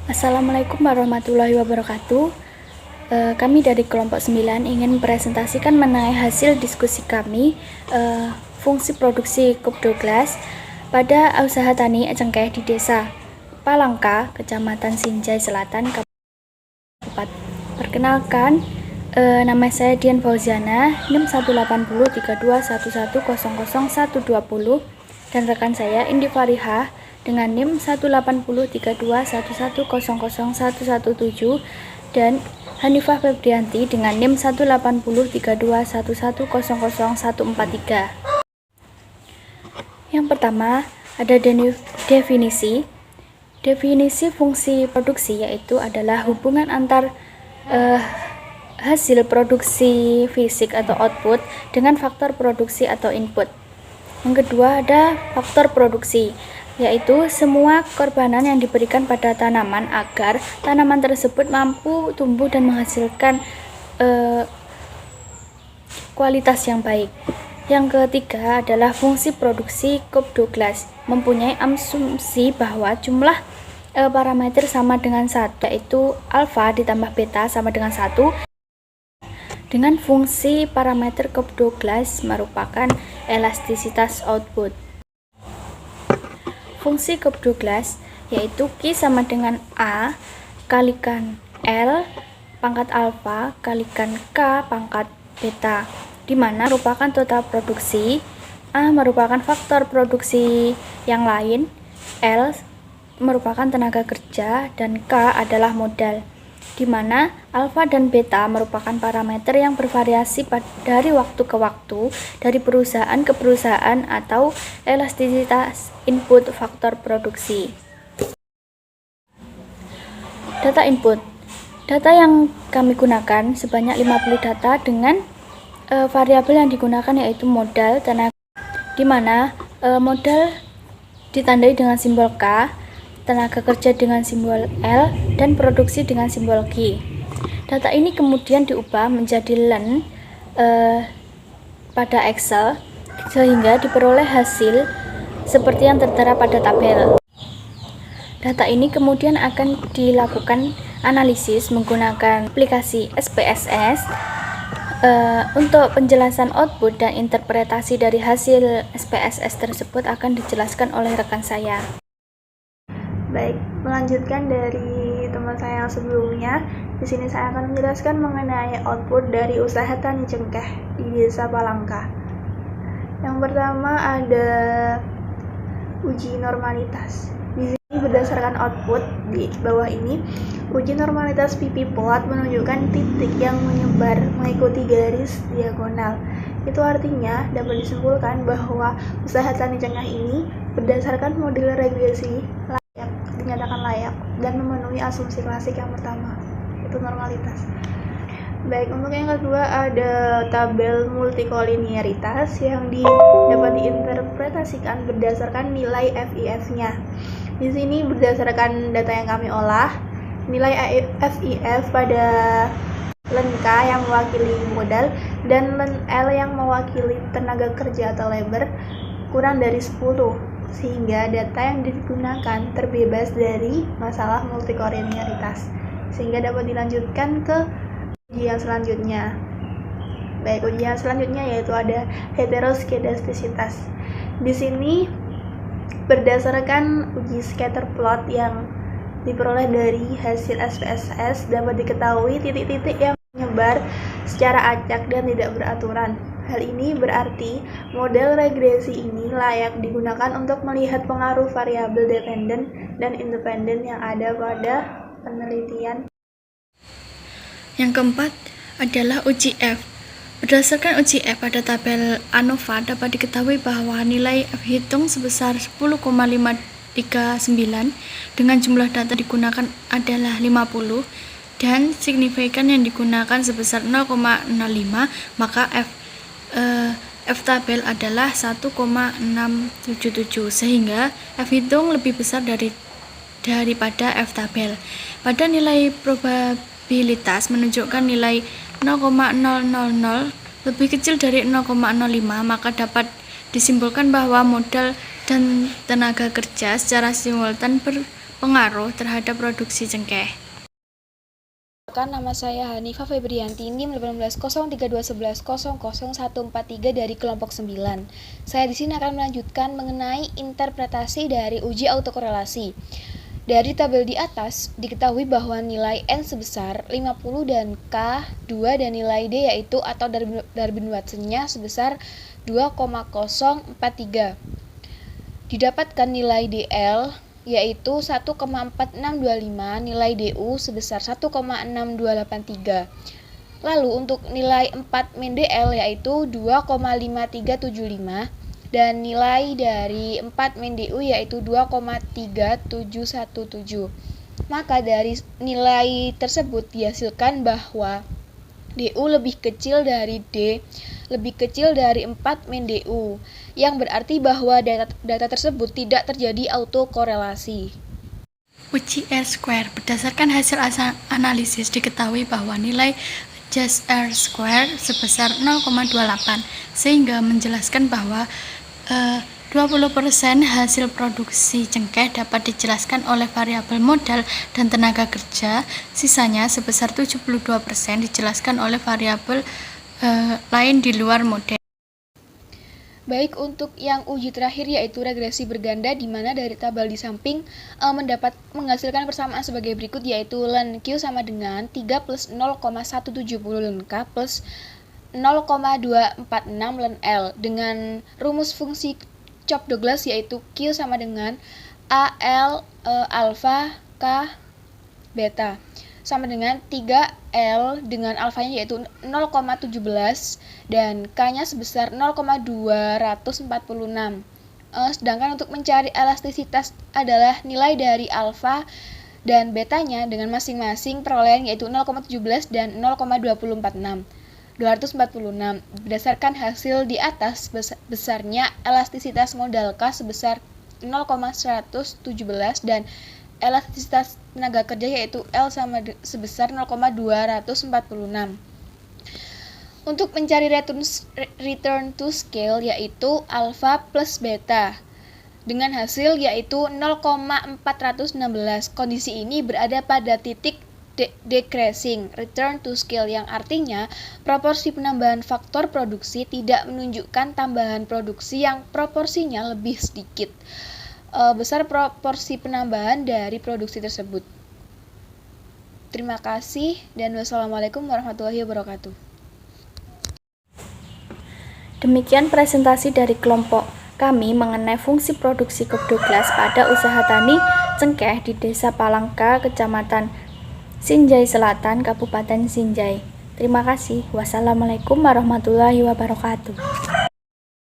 Assalamualaikum warahmatullahi wabarakatuh. Kami dari kelompok 9 ingin presentasikan mengenai hasil diskusi kami fungsi produksi cup Douglas pada usaha tani cengkeh di Desa Palangka, Kecamatan Sinjai Selatan, Kabupaten. Perkenalkan, nama saya Dian Fauziana, NIM 1803211000120, dan rekan saya Indi Farihah dengan NIM 1803211000117, dan Hanifah Febrianti dengan NIM 1803211000143. Yang pertama, ada definisi. Definisi fungsi produksi yaitu adalah hubungan antar hasil produksi fisik atau output dengan faktor produksi atau input. Yang kedua, ada faktor produksi, yaitu semua korbanan yang diberikan pada tanaman agar tanaman tersebut mampu tumbuh dan menghasilkan kualitas yang baik. Yang ketiga adalah fungsi produksi cup Douglas, mempunyai asumsi bahwa jumlah parameter sama dengan 1, yaitu alfa ditambah beta sama dengan 1, dengan fungsi parameter cup Douglas merupakan elastisitas output. Fungsi cup Douglas yaitu Q sama dengan A kalikan L pangkat alfa kalikan K pangkat beta, di mana merupakan total produksi, A merupakan faktor produksi yang lain, L merupakan tenaga kerja, dan K adalah modal, di mana alfa dan beta merupakan parameter yang bervariasi dari waktu ke waktu, dari perusahaan ke perusahaan, atau elastisitas input faktor produksi. Data input. Data yang kami gunakan sebanyak 50 data dengan variabel yang digunakan yaitu modal, tenaga, di mana modal ditandai dengan simbol K, tenaga kerja dengan simbol L, dan produksi dengan simbol Q. Data ini kemudian diubah menjadi len pada Excel sehingga diperoleh hasil seperti yang tertera pada tabel. Data ini kemudian akan dilakukan analisis menggunakan aplikasi SPSS. Untuk penjelasan output dan interpretasi dari hasil SPSS tersebut akan dijelaskan oleh rekan saya. Baik, melanjutkan dari teman saya yang sebelumnya, di sini saya akan menjelaskan mengenai output dari usaha tani cengkeh di Desa Palangka. Yang pertama ada uji normalitas. Di sini berdasarkan output di bawah ini, uji normalitas pipi pot menunjukkan titik yang menyebar mengikuti garis diagonal. Itu artinya dapat disimpulkan bahwa usaha tani cengkeh ini berdasarkan model regresi dinyatakan layak dan memenuhi asumsi klasik yang pertama, itu normalitas. Baik, untuk yang kedua ada tabel multikolinearitas yang dapat diinterpretasikan berdasarkan nilai FIF-nya. Di sini berdasarkan data yang kami olah, nilai FIF pada len K yang mewakili modal dan len L yang mewakili tenaga kerja atau labor kurang dari 10, sehingga data yang digunakan terbebas dari masalah multikolinearitas, sehingga dapat dilanjutkan ke ujian selanjutnya. Baik, ujian selanjutnya yaitu ada heteroskedastisitas. Di sini berdasarkan uji scatter plot yang diperoleh dari hasil SPSS dapat diketahui titik-titik yang menyebar secara acak dan tidak beraturan. Hal ini berarti model regresi ini layak digunakan untuk melihat pengaruh variabel dependen dan independen yang ada pada penelitian. Yang keempat adalah uji F. Berdasarkan uji F pada tabel ANOVA dapat diketahui bahwa nilai F hitung sebesar 10,539 dengan jumlah data digunakan adalah 50 dan signifikan yang digunakan sebesar 0,05, maka F tabel adalah 1,677, sehingga F hitung lebih besar daripada F tabel. Pada nilai probabilitas menunjukkan nilai 0,000 lebih kecil dari 0,05, maka dapat disimpulkan bahwa modal dan tenaga kerja secara simultan pengaruh terhadap produksi cengkeh. Nama saya Hanifah Febrianti, NIM 180321100143 dari kelompok 9. Saya di sini akan melanjutkan mengenai interpretasi dari uji autokorelasi. Dari tabel di atas, diketahui bahwa nilai N sebesar 50 dan K 2 dan nilai D yaitu atau Darwin-Watsonnya sebesar 2,043. Didapatkan nilai DL yaitu 1,4625, nilai DU sebesar 1,6283. Lalu untuk nilai 4 min DL yaitu 2,5375 dan nilai dari 4 min DU yaitu 2,3717. Maka dari nilai tersebut dihasilkan bahwa DU lebih kecil dari D, lebih kecil dari 4 min DU, yang berarti bahwa data tersebut tidak terjadi autokorelasi. Uji R-square. Berdasarkan hasil analisis diketahui bahwa nilai just R-square sebesar 0,28, sehingga menjelaskan bahwa 20% hasil produksi cengkeh dapat dijelaskan oleh variabel modal dan tenaga kerja, sisanya sebesar 72% dijelaskan oleh variabel lain di luar model. Baik, untuk yang uji terakhir yaitu regresi berganda, di mana dari tabel di samping menghasilkan persamaan sebagai berikut, yaitu ln Q sama dengan 3 plus 0,170 ln K plus 0,246 ln L dengan rumus fungsi Cobb-Douglas yaitu Q sama dengan AL alfa K beta sama dengan 3L dengan alfanya yaitu 0,17 dan K-nya sebesar 0,246. Sedangkan untuk mencari elastisitas adalah nilai dari alfa dan betanya dengan masing-masing perolehan yaitu 0,17 dan 0,246. Berdasarkan hasil di atas, besarnya elastisitas modal K sebesar 0,117 dan elastisitas tenaga kerja yaitu L sebesar 0,246. Untuk mencari return to scale yaitu alpha plus beta dengan hasil yaitu 0,416. Kondisi ini berada pada titik decreasing return to scale yang artinya proporsi penambahan faktor produksi tidak menunjukkan tambahan produksi yang proporsinya lebih sedikit besar proporsi penambahan dari produksi tersebut. Terima kasih dan wassalamualaikum warahmatullahi wabarakatuh. Demikian presentasi dari kelompok kami mengenai fungsi produksi Cobb-Douglas pada usaha tani cengkeh di Desa Palangka, Kecamatan Sinjai Selatan, Kabupaten Sinjai. Terima kasih. Wassalamualaikum warahmatullahi wabarakatuh.